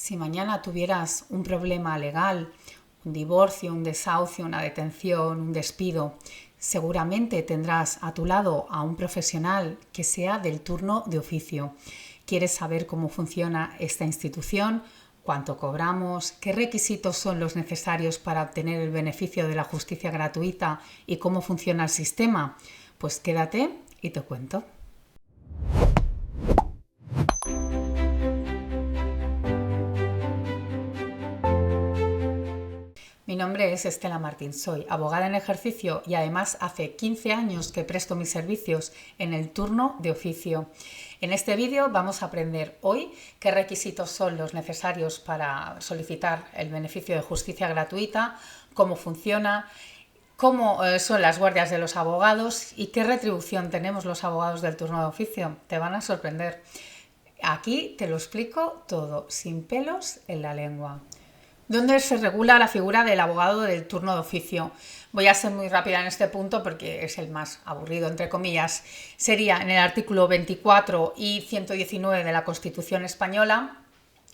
Si mañana tuvieras un problema legal, un divorcio, un desahucio, una detención, un despido, seguramente tendrás a tu lado a un profesional que sea del turno de oficio. ¿Quieres saber cómo funciona esta institución? ¿Cuánto cobramos? ¿Qué requisitos son los necesarios para obtener el beneficio de la justicia gratuita? ¿Y cómo funciona el sistema? Pues quédate y te cuento. Mi nombre es Estela Martín, soy abogada en ejercicio y además hace 15 años que presto mis servicios en el turno de oficio. En este vídeo vamos a aprender hoy qué requisitos son los necesarios para solicitar el beneficio de justicia gratuita, cómo funciona, cómo son las guardias de los abogados y qué retribución tenemos los abogados del turno de oficio. Te van a sorprender. Aquí te lo explico todo, sin pelos en la lengua. ¿Dónde se regula la figura del abogado del turno de oficio? Voy a ser muy rápida en este punto porque es el más aburrido, entre comillas. Sería en el artículo 24 y 119 de la Constitución española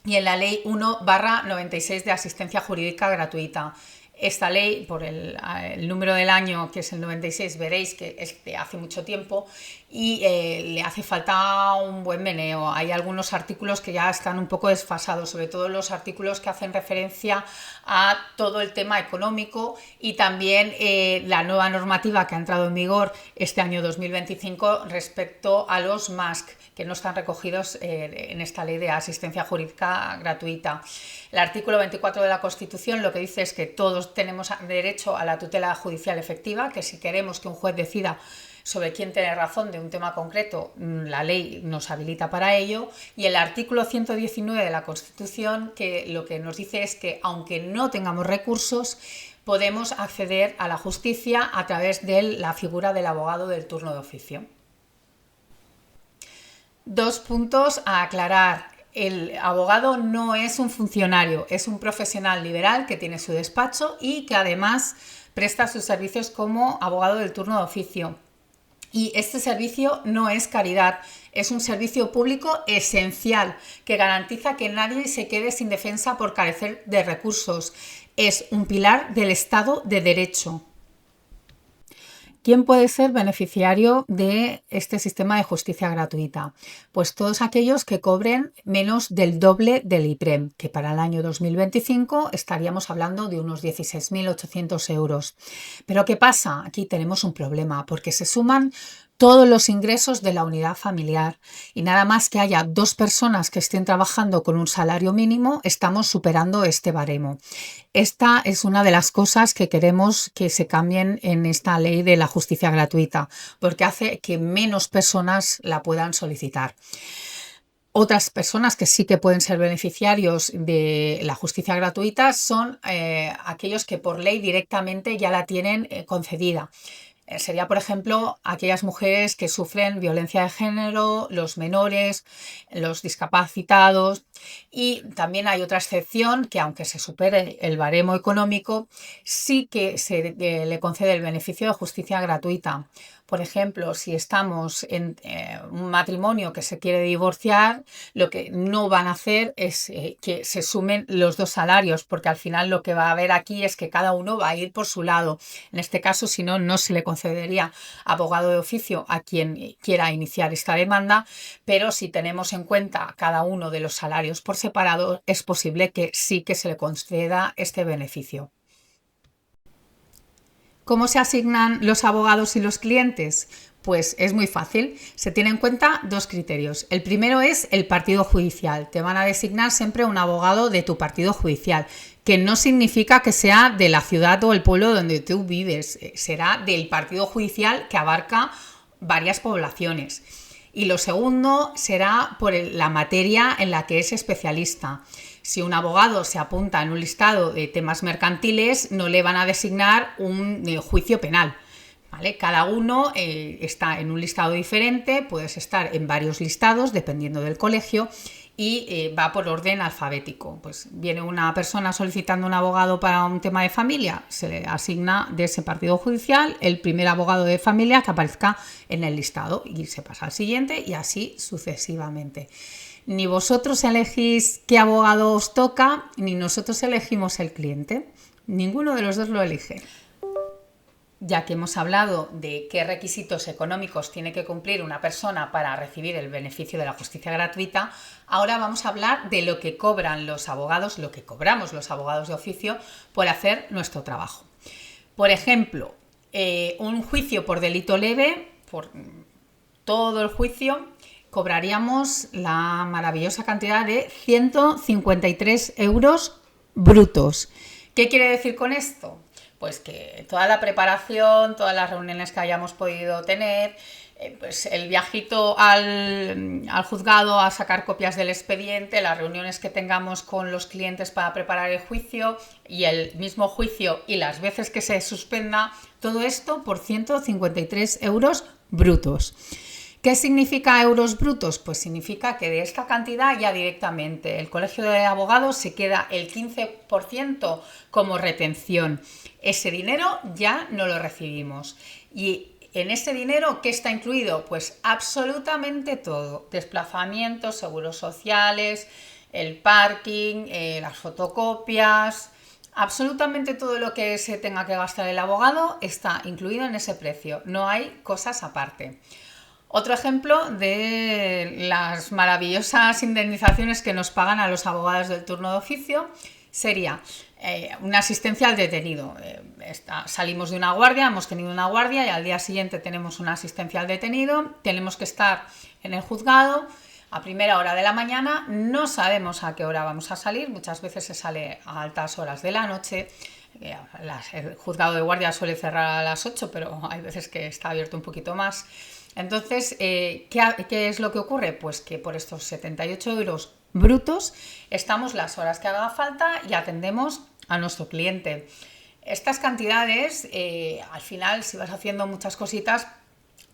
y en la Ley 1/96 de asistencia jurídica gratuita. Esta ley, por el número del año, que es el 96, veréis que es de hace mucho tiempo y le hace falta un buen meneo. Hay algunos artículos que ya están un poco desfasados, sobre todo los artículos que hacen referencia a todo el tema económico y también la nueva normativa que ha entrado en vigor este año 2025 respecto a los MASC, que no están recogidos en esta ley de asistencia jurídica gratuita. El artículo 24 de la Constitución lo que dice es que todos tenemos derecho a la tutela judicial efectiva, que si queremos que un juez decida sobre quién tiene razón de un tema concreto, la ley nos habilita para ello, y el artículo 119 de la Constitución que lo que nos dice es que aunque no tengamos recursos, podemos acceder a la justicia a través de la figura del abogado del turno de oficio. Dos puntos a aclarar. El abogado no es un funcionario, es un profesional liberal que tiene su despacho y que además presta sus servicios como abogado del turno de oficio. Y este servicio no es caridad, es un servicio público esencial que garantiza que nadie se quede sin defensa por carecer de recursos. Es un pilar del Estado de Derecho. ¿Quién puede ser beneficiario de este sistema de justicia gratuita? Pues todos aquellos que cobren menos del doble del IPREM, que para el año 2025 estaríamos hablando de unos 16.800 euros. Pero ¿qué pasa? Aquí tenemos un problema, porque se suman todos los ingresos de la unidad familiar y nada más que haya dos personas que estén trabajando con un salario mínimo, estamos superando este baremo. Esta es una de las cosas que queremos que se cambien en esta ley de la justicia gratuita, porque hace que menos personas la puedan solicitar. Otras personas que sí que pueden ser beneficiarios de la justicia gratuita son aquellos que por ley directamente ya la tienen concedida. Sería, por ejemplo, aquellas mujeres que sufren violencia de género, los menores, los discapacitados, y también hay otra excepción que, aunque se supere el baremo económico, sí que se le concede el beneficio de justicia gratuita. Por ejemplo, si estamos en un matrimonio que se quiere divorciar, lo que no van a hacer es que se sumen los dos salarios, porque al final lo que va a haber aquí es que cada uno va a ir por su lado. En este caso, si no, no se le concedería abogado de oficio a quien quiera iniciar esta demanda, pero si tenemos en cuenta cada uno de los salarios por separado, es posible que sí que se le conceda este beneficio. ¿Cómo se asignan los abogados y los clientes? Pues es muy fácil. Se tienen en cuenta dos criterios. El primero es el partido judicial. Te van a designar siempre un abogado de tu partido judicial, que no significa que sea de la ciudad o el pueblo donde tú vives. Será del partido judicial que abarca varias poblaciones. Y lo segundo será por la materia en la que es especialista. Si un abogado se apunta en un listado de temas mercantiles, no le van a designar un juicio penal, ¿vale? Cada uno está en un listado diferente, puedes estar en varios listados dependiendo del colegio y va por orden alfabético. Pues viene una persona solicitando un abogado para un tema de familia, se le asigna de ese partido judicial el primer abogado de familia que aparezca en el listado y se pasa al siguiente y así sucesivamente. Ni vosotros elegís qué abogado os toca, ni nosotros elegimos el cliente. Ninguno de los dos lo elige. Ya que hemos hablado de qué requisitos económicos tiene que cumplir una persona para recibir el beneficio de la justicia gratuita, ahora vamos a hablar de lo que cobran los abogados, lo que cobramos los abogados de oficio por hacer nuestro trabajo. Por ejemplo, un juicio por delito leve, por todo el juicio, cobraríamos la maravillosa cantidad de 153 euros brutos. ¿Qué quiere decir con esto? Pues que toda la preparación, todas las reuniones que hayamos podido tener, pues el viajito al juzgado a sacar copias del expediente, las reuniones que tengamos con los clientes para preparar el juicio y el mismo juicio y las veces que se suspenda, todo esto por 153 euros brutos. ¿Qué significa euros brutos? Pues significa que de esta cantidad ya directamente el Colegio de Abogados se queda el 15% como retención. Ese dinero ya no lo recibimos. Y en ese dinero, ¿qué está incluido? Pues absolutamente todo. Desplazamientos, seguros sociales, el parking, las fotocopias. Absolutamente todo lo que se tenga que gastar el abogado está incluido en ese precio. No hay cosas aparte. Otro ejemplo de las maravillosas indemnizaciones que nos pagan a los abogados del turno de oficio sería una asistencia al detenido. Salimos de una guardia, hemos tenido una guardia y al día siguiente tenemos una asistencia al detenido, tenemos que estar en el juzgado a primera hora de la mañana, no sabemos a qué hora vamos a salir, muchas veces se sale a altas horas de la noche. El juzgado de guardia suele cerrar a las 8, pero hay veces que está abierto un poquito más. Entonces, ¿qué es lo que ocurre? Pues que por estos 78 euros brutos estamos las horas que haga falta y atendemos a nuestro cliente. Estas cantidades, al final, si vas haciendo muchas cositas,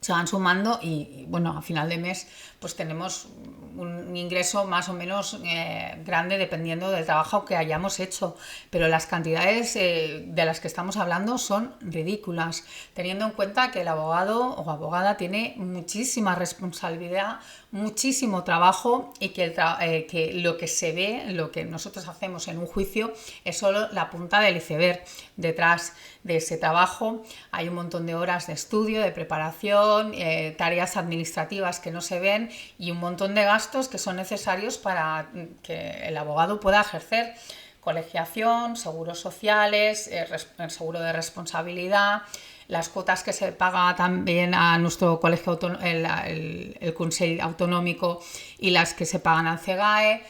se van sumando y bueno, a final de mes pues tenemos un ingreso más o menos grande dependiendo del trabajo que hayamos hecho, pero las cantidades de las que estamos hablando son ridículas, teniendo en cuenta que el abogado o abogada tiene muchísima responsabilidad, muchísimo trabajo y que lo que se ve, lo que nosotros hacemos en un juicio es solo la punta del iceberg. Detrás de ese trabajo hay un montón de horas de estudio, de preparación, tareas administrativas que no se ven y un montón de gastos que son necesarios para que el abogado pueda ejercer. Colegiación, seguros sociales, el seguro de responsabilidad, las cuotas que se paga también a nuestro colegio, el Consell Autonómico y las que se pagan al CEGAE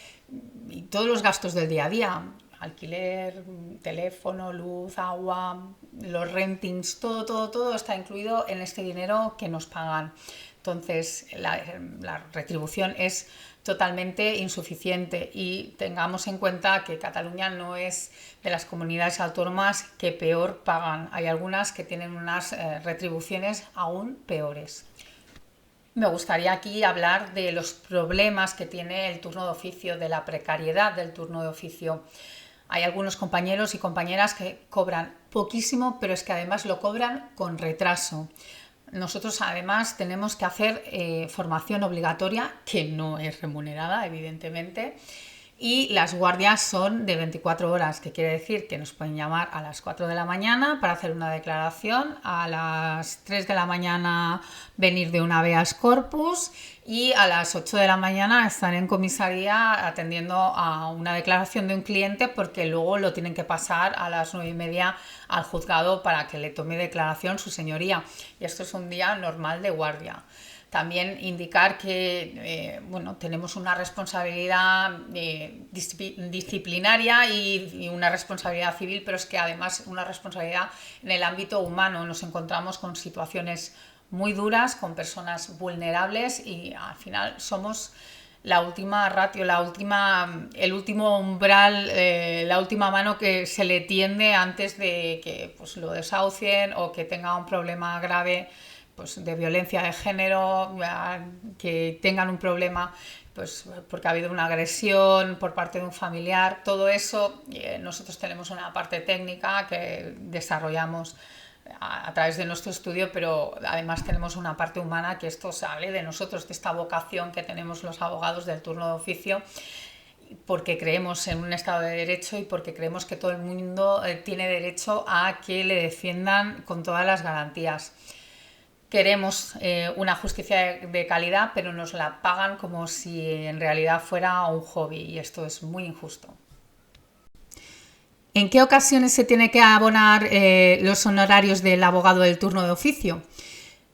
y todos los gastos del día a día. Alquiler, teléfono, luz, agua, los rentings, todo está incluido en este dinero que nos pagan. Entonces, la retribución es totalmente insuficiente y tengamos en cuenta que Cataluña no es de las comunidades autónomas que peor pagan. Hay algunas que tienen unas retribuciones aún peores. Me gustaría aquí hablar de los problemas que tiene el turno de oficio, de la precariedad del turno de oficio. Hay algunos compañeros y compañeras que cobran poquísimo, pero es que además lo cobran con retraso. Nosotros además tenemos que hacer formación obligatoria, que no es remunerada, evidentemente, y las guardias son de 24 horas, que quiere decir que nos pueden llamar a las 4 de la mañana para hacer una declaración, a las 3 de la mañana venir de un habeas corpus y a las 8 de la mañana estar en comisaría atendiendo a una declaración de un cliente porque luego lo tienen que pasar a las 9:30 al juzgado para que le tome declaración su señoría. Y esto es un día normal de guardia. También indicar que tenemos una responsabilidad disciplinaria y una responsabilidad civil, pero es que además una responsabilidad en el ámbito humano. Nos encontramos con situaciones muy duras, con personas vulnerables y al final somos la última ratio, el último umbral, la última mano que se le tiende antes de que pues, lo desahucien o que tenga un problema grave pues, de violencia de género, que tengan un problema pues, porque ha habido una agresión por parte de un familiar. Todo eso nosotros tenemos una parte técnica que desarrollamos a través de nuestro estudio, pero además tenemos una parte humana que esto sale de nosotros, de esta vocación que tenemos los abogados del turno de oficio, porque creemos en un Estado de Derecho y porque creemos que todo el mundo tiene derecho a que le defiendan con todas las garantías. Queremos una justicia de calidad, pero nos la pagan como si en realidad fuera un hobby, y esto es muy injusto. ¿En qué ocasiones se tiene que abonar los honorarios del abogado del turno de oficio?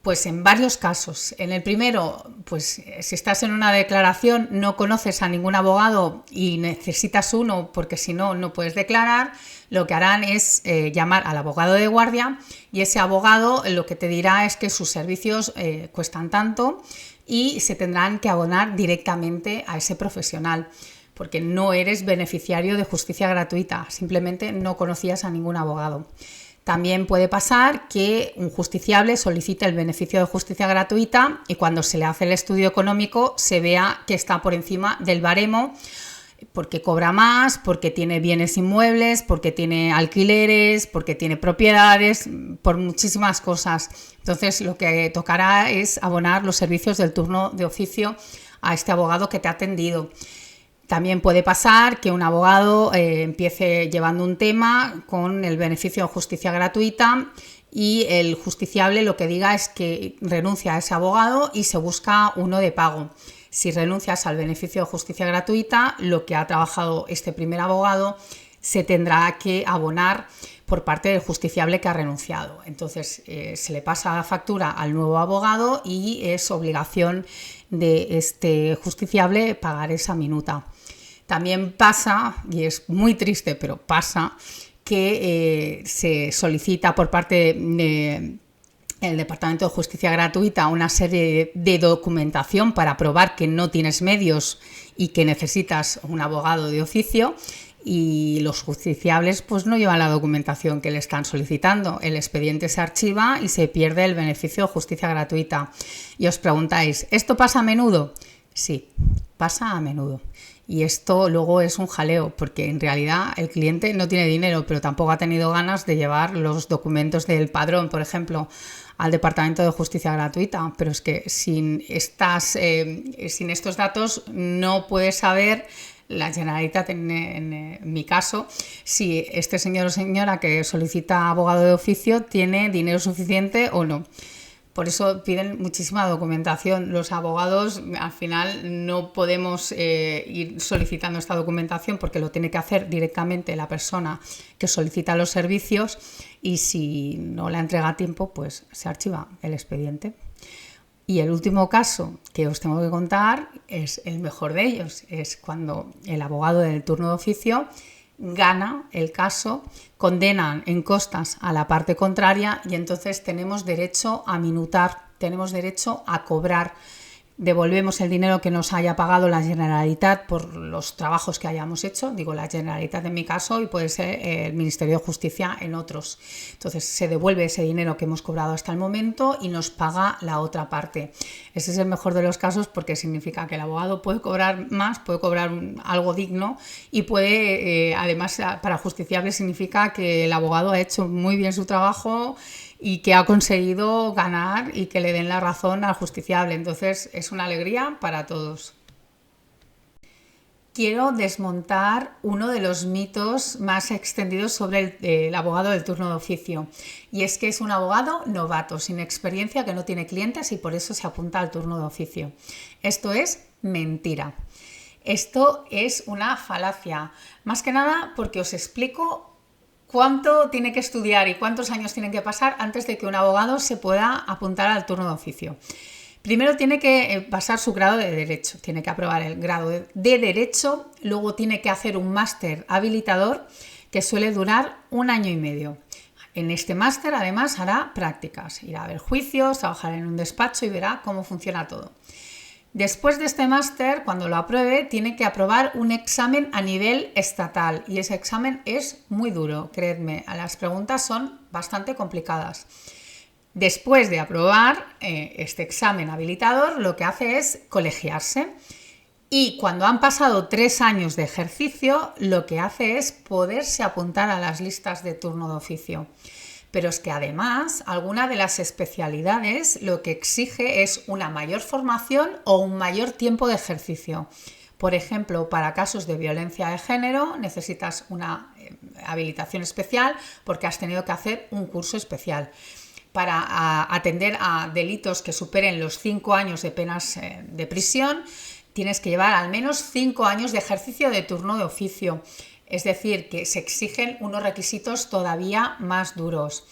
Pues en varios casos. En el primero, pues si estás en una declaración, no conoces a ningún abogado y necesitas uno porque si no, no puedes declarar, lo que harán es llamar al abogado de guardia, y ese abogado lo que te dirá es que sus servicios cuestan tanto y se tendrán que abonar directamente a ese profesional, porque no eres beneficiario de justicia gratuita, simplemente no conocías a ningún abogado. También puede pasar que un justiciable solicite el beneficio de justicia gratuita y cuando se le hace el estudio económico se vea que está por encima del baremo, porque cobra más, porque tiene bienes inmuebles, porque tiene alquileres, porque tiene propiedades, por muchísimas cosas. Entonces lo que tocará es abonar los servicios del turno de oficio a este abogado que te ha atendido. También puede pasar que un abogado empiece llevando un tema con el beneficio de justicia gratuita y el justiciable lo que diga es que renuncia a ese abogado y se busca uno de pago. Si renuncias al beneficio de justicia gratuita, lo que ha trabajado este primer abogado se tendrá que abonar por parte del justiciable que ha renunciado. Entonces se le pasa la factura al nuevo abogado y es obligación de este justiciable pagar esa minuta. También pasa, y es muy triste, pero pasa, que se solicita por parte del Departamento de Justicia Gratuita una serie de documentación para probar que no tienes medios y que necesitas un abogado de oficio, y los justiciables pues no llevan la documentación que le están solicitando. El expediente se archiva y se pierde el beneficio de justicia gratuita. Y os preguntáis, ¿esto pasa a menudo? Sí, pasa a menudo. Y esto luego es un jaleo, porque en realidad el cliente no tiene dinero, pero tampoco ha tenido ganas de llevar los documentos del padrón, por ejemplo, al Departamento de Justicia Gratuita. Pero es que sin estos datos no puedes saber, la Generalitat en mi caso, si este señor o señora que solicita abogado de oficio tiene dinero suficiente o no. Por eso piden muchísima documentación. Los abogados al final no podemos ir solicitando esta documentación porque lo tiene que hacer directamente la persona que solicita los servicios, y si no la entrega a tiempo pues se archiva el expediente. Y el último caso que os tengo que contar es el mejor de ellos, es cuando el abogado del turno de oficio gana el caso, condenan en costas a la parte contraria y entonces tenemos derecho a minutar, tenemos derecho a cobrar. Devolvemos el dinero que nos haya pagado la Generalitat por los trabajos que hayamos hecho, digo la Generalitat en mi caso y puede ser el Ministerio de Justicia en otros. Entonces se devuelve ese dinero que hemos cobrado hasta el momento y nos paga la otra parte. Ese es el mejor de los casos porque significa que el abogado puede cobrar más, puede cobrar algo digno y puede, además para justiciable significa que el abogado ha hecho muy bien su trabajo y que ha conseguido ganar y que le den la razón al justiciable. Entonces es una alegría para todos. Quiero desmontar uno de los mitos más extendidos sobre el abogado del turno de oficio, y es que es un abogado novato, sin experiencia, que no tiene clientes y por eso se apunta al turno de oficio. Esto es mentira. Esto es una falacia, más que nada porque os explico cuánto tiene que estudiar y cuántos años tienen que pasar antes de que un abogado se pueda apuntar al turno de oficio. Primero tiene que pasar su grado de Derecho, tiene que aprobar el grado de Derecho, luego tiene que hacer un máster habilitador que suele durar 1 año y medio. En este máster además hará prácticas, irá a ver juicios, trabajará en un despacho y verá cómo funciona todo. Después de este máster, cuando lo apruebe, tiene que aprobar un examen a nivel estatal y ese examen es muy duro, creedme, las preguntas son bastante complicadas. Después de aprobar este examen habilitador, lo que hace es colegiarse y cuando han pasado 3 años de ejercicio, lo que hace es poderse apuntar a las listas de turno de oficio. Pero es que además alguna de las especialidades lo que exige es una mayor formación o un mayor tiempo de ejercicio. Por ejemplo, para casos de violencia de género necesitas una habilitación especial porque has tenido que hacer un curso especial. Para atender a delitos que superen los 5 años de penas de prisión, tienes que llevar al menos 5 años de ejercicio de turno de oficio. Es decir, que se exigen unos requisitos todavía más duros.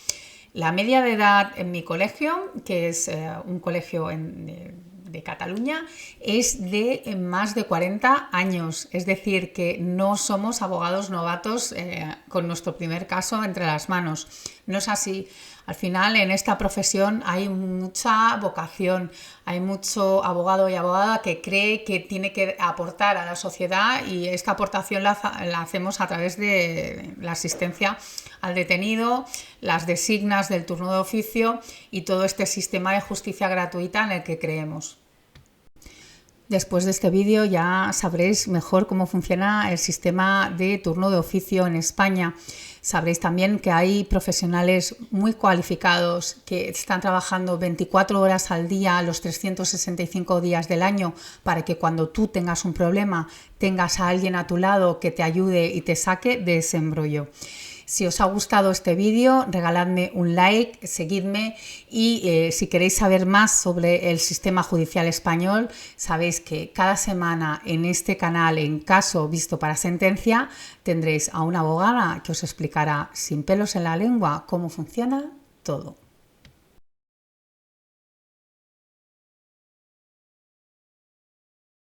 La media de edad en mi colegio, que es un colegio de Cataluña, es de más de 40 años. Es decir, que no somos abogados novatos con nuestro primer caso entre las manos. No es así. Al final, en esta profesión hay mucha vocación, hay mucho abogado y abogada que cree que tiene que aportar a la sociedad, y esta aportación la hacemos a través de la asistencia al detenido, las designas del turno de oficio y todo este sistema de justicia gratuita en el que creemos. Después de este vídeo ya sabréis mejor cómo funciona el sistema de turno de oficio en España. Sabréis también que hay profesionales muy cualificados que están trabajando 24 horas al día, los 365 días del año, para que cuando tú tengas un problema tengas a alguien a tu lado que te ayude y te saque de ese embrollo. Si os ha gustado este vídeo, regaladme un like, seguidme, y si queréis saber más sobre el sistema judicial español, sabéis que cada semana en este canal, en Caso Visto para Sentencia, tendréis a una abogada que os explicará sin pelos en la lengua cómo funciona todo.